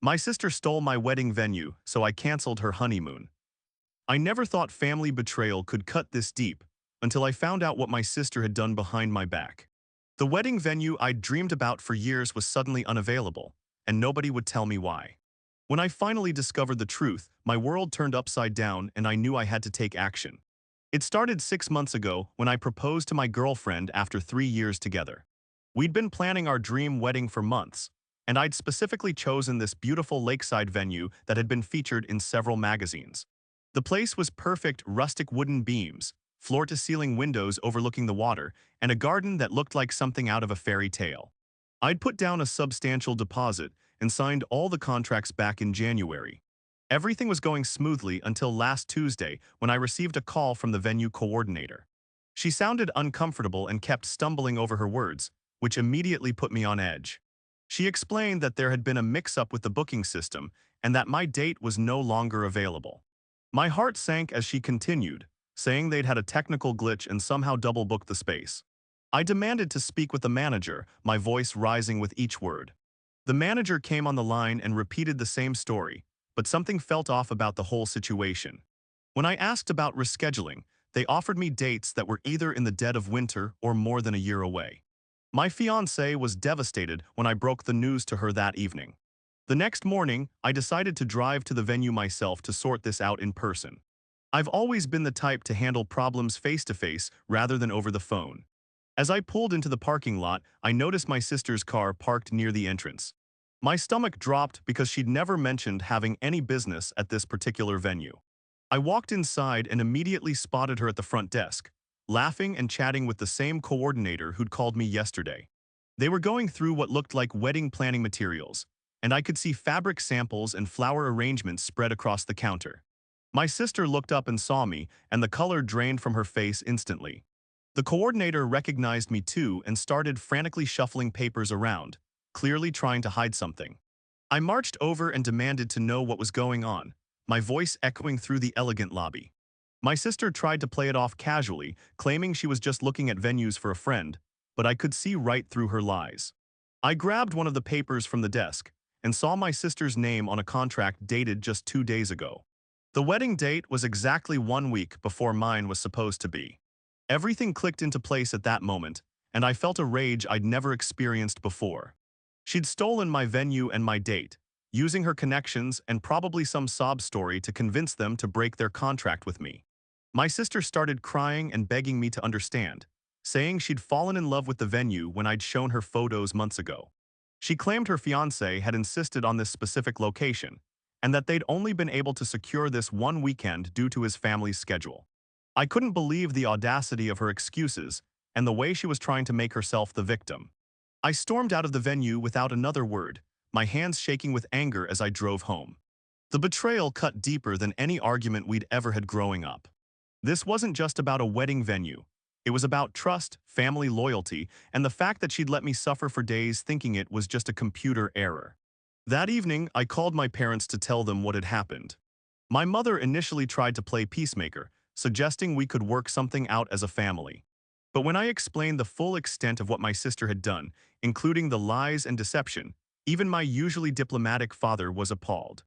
My sister stole my wedding venue, so I canceled her honeymoon. I never thought family betrayal could cut this deep until I found out what my sister had done behind my back. The wedding venue I'd dreamed about for years was suddenly unavailable, and nobody would tell me why. When I finally discovered the truth, my world turned upside down and I knew I had to take action. It started 6 months ago when I proposed to my girlfriend after 3 years together. We'd been planning our dream wedding for months, and I'd specifically chosen this beautiful lakeside venue that had been featured in several magazines. The place was perfect rustic wooden beams, floor-to-ceiling windows overlooking the water, and a garden that looked like something out of a fairy tale. I'd put down a substantial deposit and signed all the contracts back in January. Everything was going smoothly until last Tuesday when I received a call from the venue coordinator. She sounded uncomfortable and kept stumbling over her words, which immediately put me on edge. She explained that there had been a mix-up with the booking system and that my date was no longer available. My heart sank as she continued, saying they'd had a technical glitch and somehow double-booked the space. I demanded to speak with the manager, my voice rising with each word. The manager came on the line and repeated the same story, but something felt off about the whole situation. When I asked about rescheduling, they offered me dates that were either in the dead of winter or more than a year away. My fiancée was devastated when I broke the news to her that evening. The next morning, I decided to drive to the venue myself to sort this out in person. I've always been the type to handle problems face-to-face rather than over the phone. As I pulled into the parking lot, I noticed my sister's car parked near the entrance. My stomach dropped because she'd never mentioned having any business at this particular venue. I walked inside and immediately spotted her at the front desk, laughing and chatting with the same coordinator who'd called me yesterday. They were going through what looked like wedding planning materials, and I could see fabric samples and flower arrangements spread across the counter. My sister looked up and saw me, and the color drained from her face instantly. The coordinator recognized me too and started frantically shuffling papers around, clearly trying to hide something. I marched over and demanded to know what was going on, my voice echoing through the elegant lobby. My sister tried to play it off casually, claiming she was just looking at venues for a friend, but I could see right through her lies. I grabbed one of the papers from the desk and saw my sister's name on a contract dated just 2 days ago. The wedding date was exactly 1 week before mine was supposed to be. Everything clicked into place at that moment, and I felt a rage I'd never experienced before. She'd stolen my venue and my date, using her connections and probably some sob story to convince them to break their contract with me. My sister started crying and begging me to understand, saying she'd fallen in love with the venue when I'd shown her photos months ago. She claimed her fiancé had insisted on this specific location, and that they'd only been able to secure this one weekend due to his family's schedule. I couldn't believe the audacity of her excuses and the way she was trying to make herself the victim. I stormed out of the venue without another word, my hands shaking with anger as I drove home. The betrayal cut deeper than any argument we'd ever had growing up. This wasn't just about a wedding venue. It was about trust, family loyalty, and the fact that she'd let me suffer for days thinking it was just a computer error. That evening, I called my parents to tell them what had happened. My mother initially tried to play peacemaker, suggesting we could work something out as a family. But when I explained the full extent of what my sister had done, including the lies and deception, even my usually diplomatic father was appalled.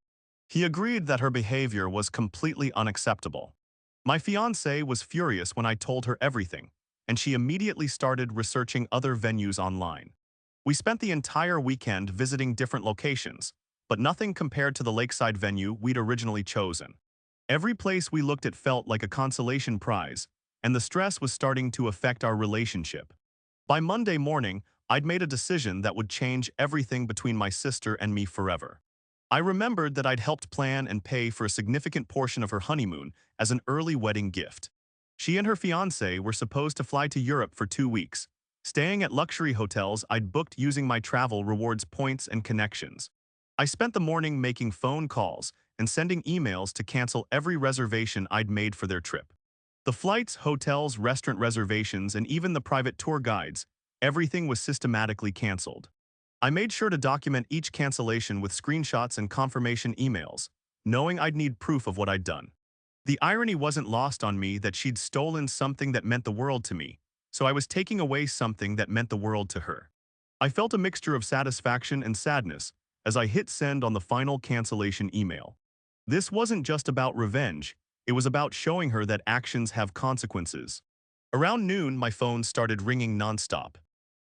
He agreed that her behavior was completely unacceptable. My fiancée was furious when I told her everything, and she immediately started researching other venues online. We spent the entire weekend visiting different locations, but nothing compared to the lakeside venue we'd originally chosen. Every place we looked at felt like a consolation prize, and the stress was starting to affect our relationship. By Monday morning, I'd made a decision that would change everything between my sister and me forever. I remembered that I'd helped plan and pay for a significant portion of her honeymoon as an early wedding gift. She and her fiancé were supposed to fly to Europe for 2 weeks, staying at luxury hotels I'd booked using my travel rewards points and connections. I spent the morning making phone calls and sending emails to cancel every reservation I'd made for their trip. The flights, hotels, restaurant reservations, and even the private tour guides, everything was systematically canceled. I made sure to document each cancellation with screenshots and confirmation emails, knowing I'd need proof of what I'd done. The irony wasn't lost on me that she'd stolen something that meant the world to me, so I was taking away something that meant the world to her. I felt a mixture of satisfaction and sadness, as I hit send on the final cancellation email. This wasn't just about revenge, it was about showing her that actions have consequences. Around noon, my phone started ringing nonstop.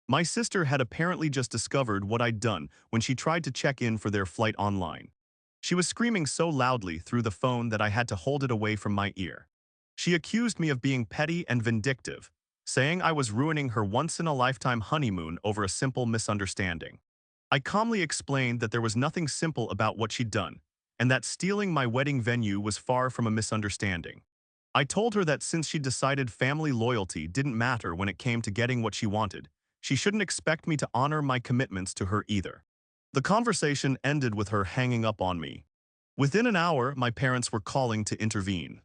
My sister had apparently just discovered what I'd done when she tried to check in for their flight online. She was screaming so loudly through the phone that I had to hold it away from my ear. She accused me of being petty and vindictive, saying I was ruining her once-in-a-lifetime honeymoon over a simple misunderstanding. I calmly explained that there was nothing simple about what she'd done, and that stealing my wedding venue was far from a misunderstanding. I told her that since she'd decided family loyalty didn't matter when it came to getting what she wanted, she shouldn't expect me to honor my commitments to her either. The conversation ended with her hanging up on me. Within an hour, my parents were calling to intervene.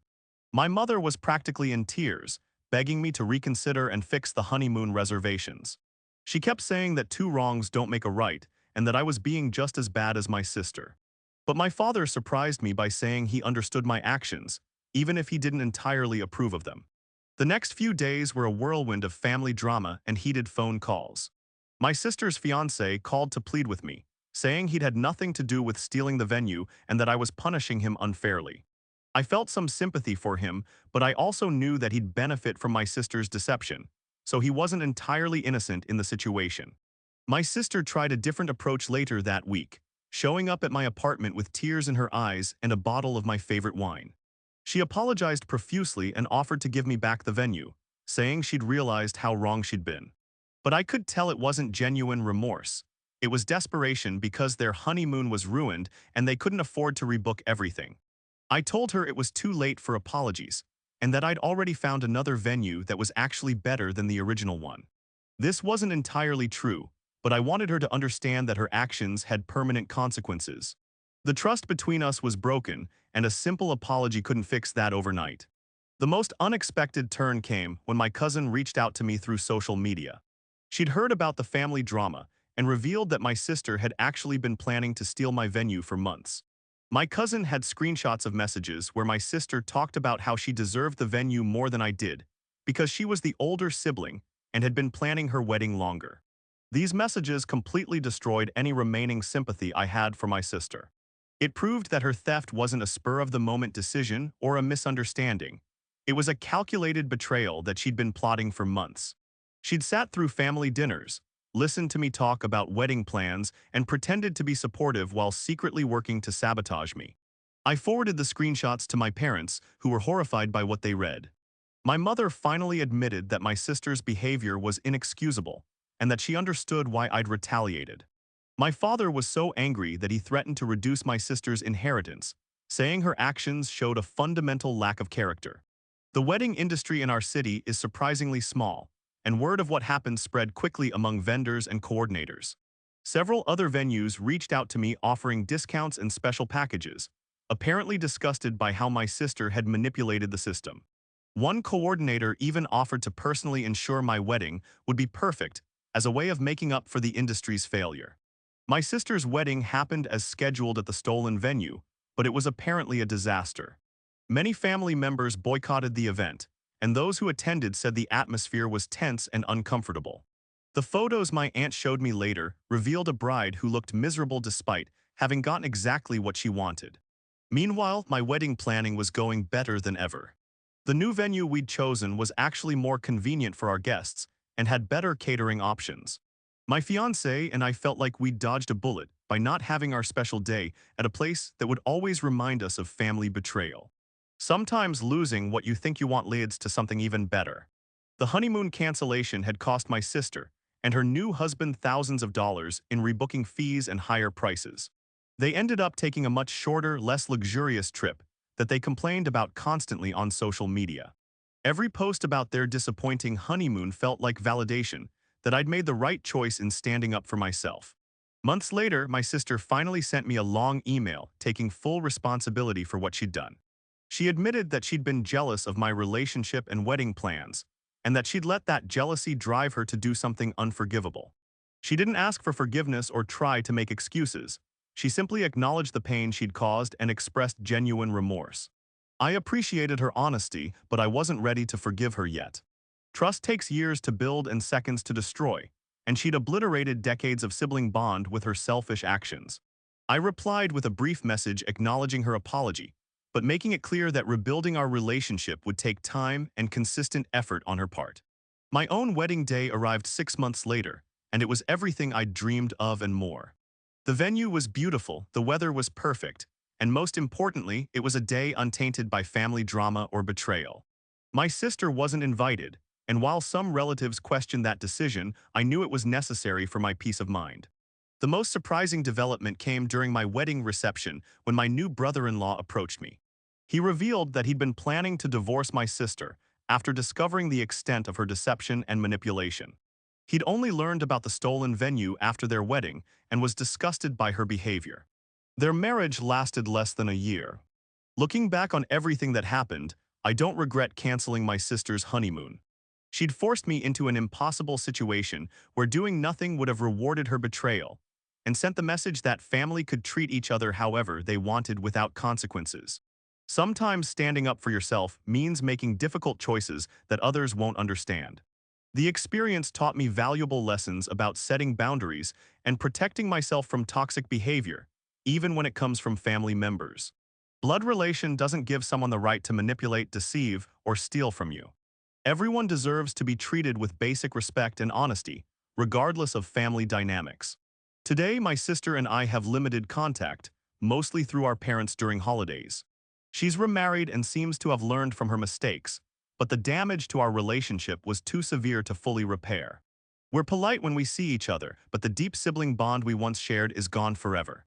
My mother was practically in tears, begging me to reconsider and fix the honeymoon reservations. She kept saying that two wrongs don't make a right, and that I was being just as bad as my sister. But my father surprised me by saying he understood my actions, even if he didn't entirely approve of them. The next few days were a whirlwind of family drama and heated phone calls. My sister's fiancé called to plead with me, saying he'd had nothing to do with stealing the venue and that I was punishing him unfairly. I felt some sympathy for him, but I also knew that he'd benefit from my sister's deception, so he wasn't entirely innocent in the situation. My sister tried a different approach later that week, showing up at my apartment with tears in her eyes and a bottle of my favorite wine. She apologized profusely and offered to give me back the venue, saying she'd realized how wrong she'd been. But I could tell it wasn't genuine remorse. It was desperation because their honeymoon was ruined and they couldn't afford to rebook everything. I told her it was too late for apologies, and that I'd already found another venue that was actually better than the original one. This wasn't entirely true, but I wanted her to understand that her actions had permanent consequences. The trust between us was broken, and a simple apology couldn't fix that overnight. The most unexpected turn came when my cousin reached out to me through social media. She'd heard about the family drama and revealed that my sister had actually been planning to steal my venue for months. My cousin had screenshots of messages where my sister talked about how she deserved the venue more than I did, because she was the older sibling and had been planning her wedding longer. These messages completely destroyed any remaining sympathy I had for my sister. It proved that her theft wasn't a spur-of-the-moment decision or a misunderstanding. It was a calculated betrayal that she'd been plotting for months. She'd sat through family dinners, listened to me talk about wedding plans, and pretended to be supportive while secretly working to sabotage me. I forwarded the screenshots to my parents, who were horrified by what they read. My mother finally admitted that my sister's behavior was inexcusable, and that she understood why I'd retaliated. My father was so angry that he threatened to reduce my sister's inheritance, saying her actions showed a fundamental lack of character. The wedding industry in our city is surprisingly small, and word of what happened spread quickly among vendors and coordinators. Several other venues reached out to me offering discounts and special packages, apparently disgusted by how my sister had manipulated the system. One coordinator even offered to personally ensure my wedding would be perfect as a way of making up for the industry's failure. My sister's wedding happened as scheduled at the stolen venue, but it was apparently a disaster. Many family members boycotted the event, and those who attended said the atmosphere was tense and uncomfortable. The photos my aunt showed me later revealed a bride who looked miserable despite having gotten exactly what she wanted. Meanwhile, my wedding planning was going better than ever. The new venue we'd chosen was actually more convenient for our guests and had better catering options. My fiancé and I felt like we'd dodged a bullet by not having our special day at a place that would always remind us of family betrayal. Sometimes losing what you think you want leads to something even better. The honeymoon cancellation had cost my sister and her new husband thousands of dollars in rebooking fees and higher prices. They ended up taking a much shorter, less luxurious trip that they complained about constantly on social media. Every post about their disappointing honeymoon felt like validation that I'd made the right choice in standing up for myself. Months later, my sister finally sent me a long email taking full responsibility for what she'd done. She admitted that she'd been jealous of my relationship and wedding plans, and that she'd let that jealousy drive her to do something unforgivable. She didn't ask for forgiveness or try to make excuses. She simply acknowledged the pain she'd caused and expressed genuine remorse. I appreciated her honesty, but I wasn't ready to forgive her yet. Trust takes years to build and seconds to destroy, and she'd obliterated decades of sibling bond with her selfish actions. I replied with a brief message acknowledging her apology, but making it clear that rebuilding our relationship would take time and consistent effort on her part. My own wedding day arrived 6 months later, and it was everything I'd dreamed of and more. The venue was beautiful, the weather was perfect, and most importantly, it was a day untainted by family drama or betrayal. My sister wasn't invited, and while some relatives questioned that decision, I knew it was necessary for my peace of mind. The most surprising development came during my wedding reception when my new brother-in-law approached me. He revealed that he'd been planning to divorce my sister after discovering the extent of her deception and manipulation. He'd only learned about the stolen venue after their wedding and was disgusted by her behavior. Their marriage lasted less than a year. Looking back on everything that happened, I don't regret canceling my sister's honeymoon. She'd forced me into an impossible situation where doing nothing would have rewarded her betrayal, and sent the message that family could treat each other however they wanted without consequences. Sometimes standing up for yourself means making difficult choices that others won't understand. The experience taught me valuable lessons about setting boundaries and protecting myself from toxic behavior, even when it comes from family members. Blood relation doesn't give someone the right to manipulate, deceive, or steal from you. Everyone deserves to be treated with basic respect and honesty, regardless of family dynamics. Today, my sister and I have limited contact, mostly through our parents during holidays. She's remarried and seems to have learned from her mistakes, but the damage to our relationship was too severe to fully repair. We're polite when we see each other, but the deep sibling bond we once shared is gone forever.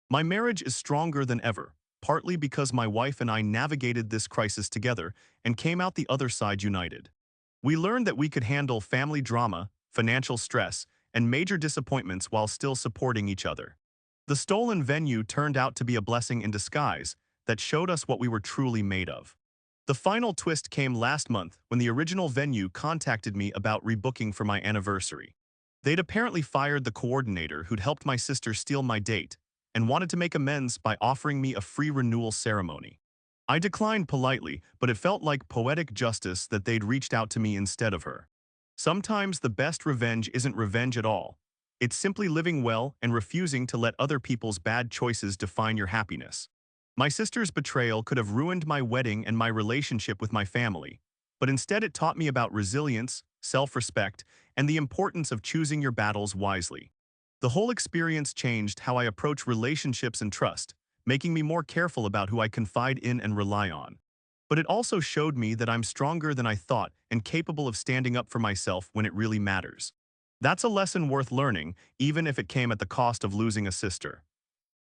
My marriage is stronger than ever, partly because my wife and I navigated this crisis together and came out the other side united. We learned that we could handle family drama, financial stress, and major disappointments while still supporting each other. The stolen venue turned out to be a blessing in disguise that showed us what we were truly made of. The final twist came last month when the original venue contacted me about rebooking for my anniversary. They'd apparently fired the coordinator who'd helped my sister steal my date and wanted to make amends by offering me a free renewal ceremony. I declined politely, but it felt like poetic justice that they'd reached out to me instead of her. Sometimes the best revenge isn't revenge at all. It's simply living well and refusing to let other people's bad choices define your happiness. My sister's betrayal could have ruined my wedding and my relationship with my family, but instead it taught me about resilience, self-respect, and the importance of choosing your battles wisely. The whole experience changed how I approach relationships and trust, making me more careful about who I confide in and rely on. But it also showed me that I'm stronger than I thought and capable of standing up for myself when it really matters. That's a lesson worth learning, even if it came at the cost of losing a sister.